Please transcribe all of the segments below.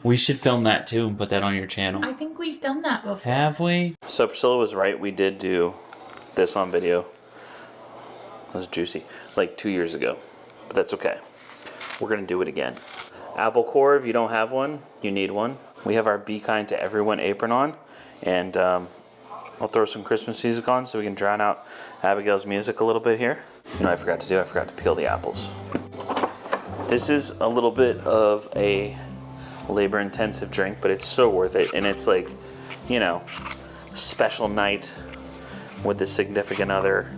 We should film that too and put that on your channel. I think we've done that before. Have we? So Priscilla was right. We did do this on video. It was juicy. Like 2 years ago. But that's okay. We're going to do it again. Apple core, if you don't have one, you need one. We have our Be Kind to Everyone apron on. And I'll throw some Christmas music on so we can drown out Abigail's music a little bit here. You know, I forgot to peel the apples. This is a little bit of a labor-intensive drink, but it's so worth it. And it's like, you know, special night with the significant other,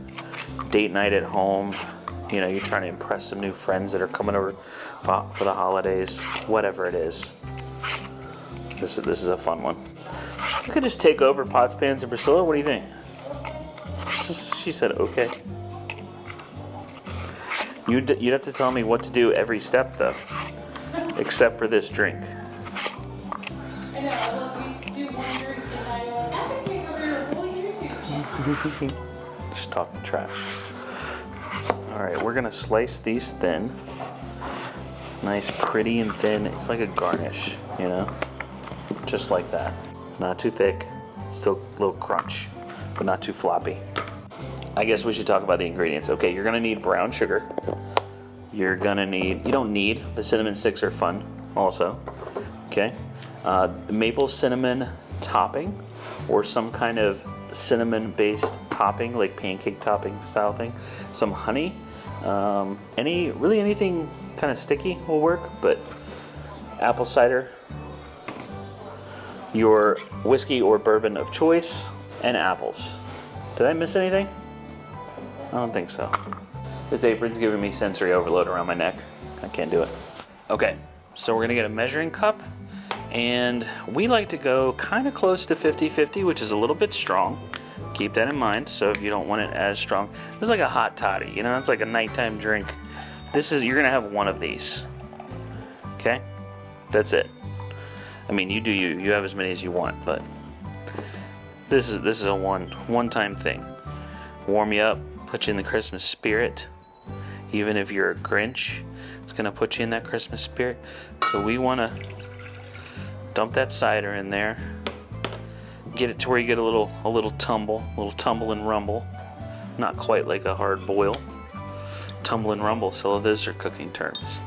date night at home. You know, you're trying to impress some new friends that are coming over for the holidays. Whatever it is. This is a fun one. You could just take over pots, pans, and Priscilla. What do you think? She said okay. You'd have to tell me what to do every step, though. Except for this drink. I know, I love we do one drink and now you're like, I can take over your whole year's. Just talking trash. Alright, we're gonna slice these thin. Nice, pretty, and thin. It's like a garnish, you know? Just like that. Not too thick. Still a little crunch, but not too floppy. I guess we should talk about the ingredients. Okay, you're gonna need brown sugar. You're gonna need, you don't need, the cinnamon sticks are fun also. Okay, maple cinnamon topping or some kind of cinnamon based topping, like pancake topping style thing. Some honey, anything kind of sticky will work, but apple cider, your whiskey or bourbon of choice, and apples. Did I miss anything? I don't think so. This apron's giving me sensory overload around my neck. I can't do it. Okay, so we're gonna get a measuring cup, and we like to go kind of close to 50-50, which is a little bit strong. Keep that in mind, so if you don't want it as strong. It's like a hot toddy, you know, it's like a nighttime drink. You're gonna have one of these. Okay? That's it. I mean, you do you have as many as you want, but this is a one-time thing. Warm you up, put you in the Christmas spirit. Even if you're a Grinch, it's gonna put you in that Christmas spirit. So we wanna dump that cider in there. Get it to where you get a little tumble and rumble. Not quite like a hard boil. Tumble and rumble, so those are cooking terms.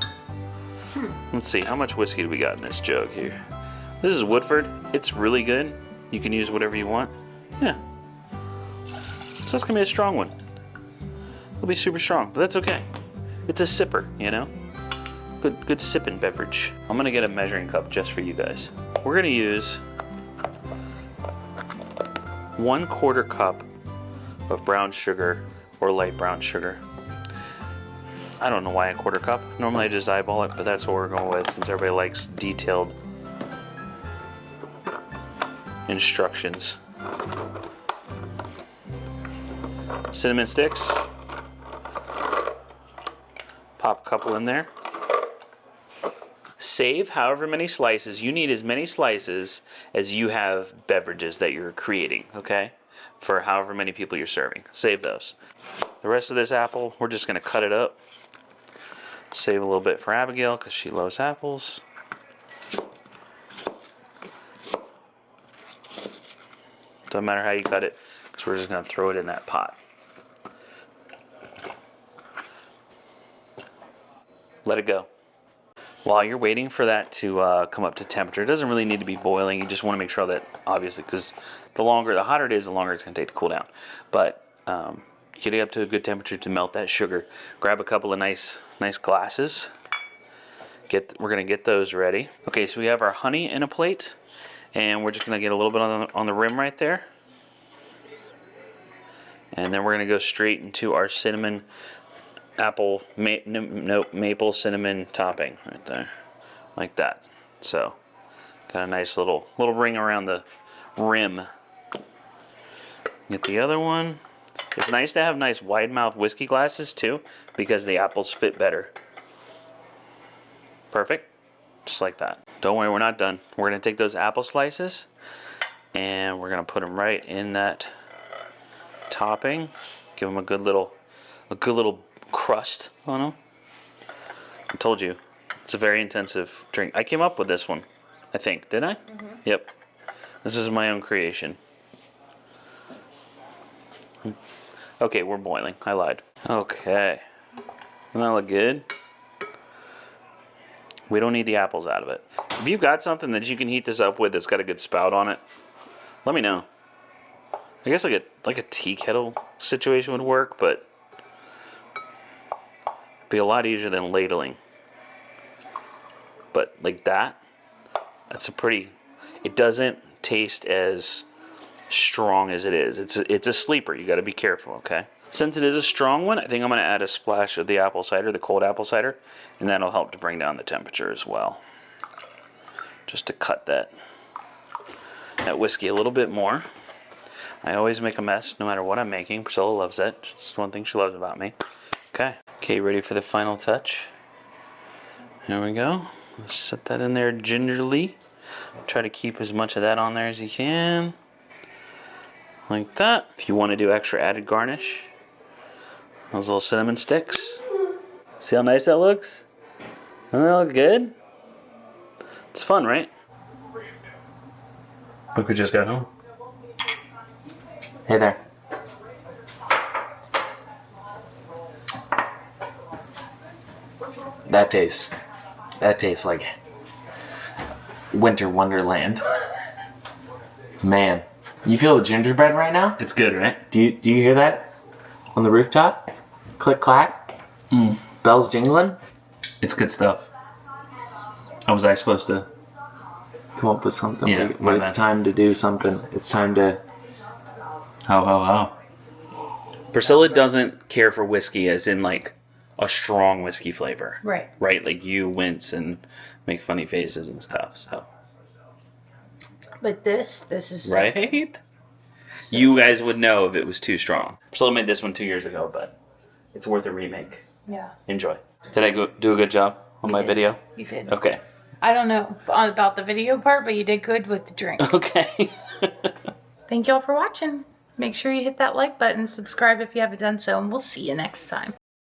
Let's see, how much whiskey do we got in this jug here? This is Woodford. It's really good. You can use whatever you want. Yeah. So it's gonna be a strong one. It'll be super strong, but that's okay. It's a sipper, you know? Good sipping beverage. I'm gonna get a measuring cup just for you guys. We're gonna use 1/4 cup of brown sugar or light brown sugar. I don't know why 1/4 cup. Normally I just eyeball it, but that's what we're going with since everybody likes detailed instructions. Cinnamon sticks. Pop a couple in there. Save however many slices. You need as many slices as you have beverages that you're creating, okay? For however many people you're serving. Save those. The rest of this apple, we're just gonna cut it up. Save a little bit for Abigail because she loves apples. Doesn't matter how you cut it because we're just gonna throw it in that pot. Let it go. While you're waiting for that to come up to temperature, it doesn't really need to be boiling. You just want to make sure that, obviously, because the hotter it is, the longer it's going to take to cool down. But get it up to a good temperature to melt that sugar. Grab a couple of nice glasses. We're going to get those ready. Okay, so we have our honey in a plate, and we're just going to get a little bit on the rim right there. And then we're going to go straight into our cinnamon maple cinnamon topping right there, like that. So got a nice little ring around the rim. Get the other one. It's nice to have nice wide mouth whiskey glasses too, because the apples fit better. Perfect, just like that. Don't worry, we're not done. We're gonna take those apple slices and we're gonna put them right in that topping. Give them a good little crust on them. I told you, it's a very intensive drink. I came up with this one. I think. Did I? Yep. This is my own creation. Okay, we're boiling. I lied. Okay. Doesn't that look good? We don't need the apples out of it. If you've got something that you can heat this up with that's got a good spout on it, let me know. I guess like a tea kettle situation would work, but it'd be a lot easier than ladling. But like that's a pretty. It doesn't taste as strong as it is. It's a sleeper. You got to be careful, okay? Since it is a strong one, I think I'm going to add a splash of the apple cider, the cold apple cider, and that'll help to bring down the temperature as well. Just to cut that whiskey a little bit more. I always make a mess no matter what I'm making. Priscilla loves that. It's one thing she loves about me. Okay, ready for the final touch? There we go. Let's set that in there gingerly. Try to keep as much of that on there as you can. Like that. If you want to do extra added garnish, those little cinnamon sticks. See how nice that looks? Doesn't that look good? It's fun, right? Look who just got home. Hey there. That tastes like winter wonderland. Man, you feel the gingerbread right now? It's good, right? Do you hear that on the rooftop? Click clack. Bells jingling. It's good stuff. How was I supposed to come up with something? Yeah, when it's time to do something. It's time to. How. Priscilla doesn't care for whiskey as in like a strong whiskey flavor. Right. Right? Like you wince and make funny faces and stuff. So. But this is Right? so You guys would know if it was too strong. Priscilla made this one 2 years ago, but it's worth a remake. Yeah. Enjoy. Did I do a good job on my did. video? You did. Okay. I don't know about the video part, but you did good with the drink. Okay. Thank you all for watching. Make sure you hit that like button, subscribe if you haven't done so, and we'll see you next time.